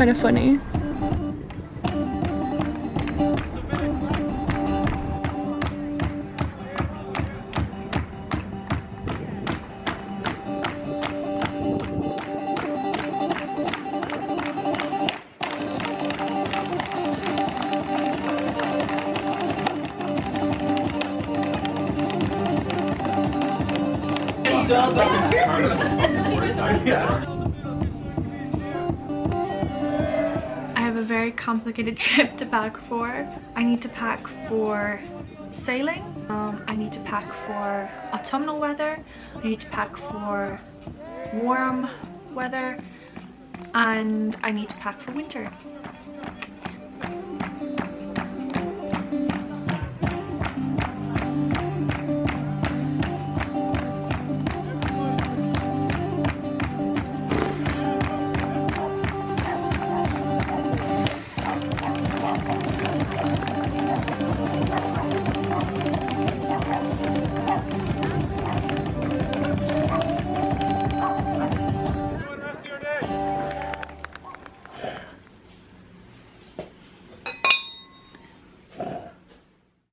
kind of funny. I have a very complicated trip to pack for. I need to pack for sailing, I need to pack for autumnal weather, I need to pack for warm weather, and I need to pack for winter.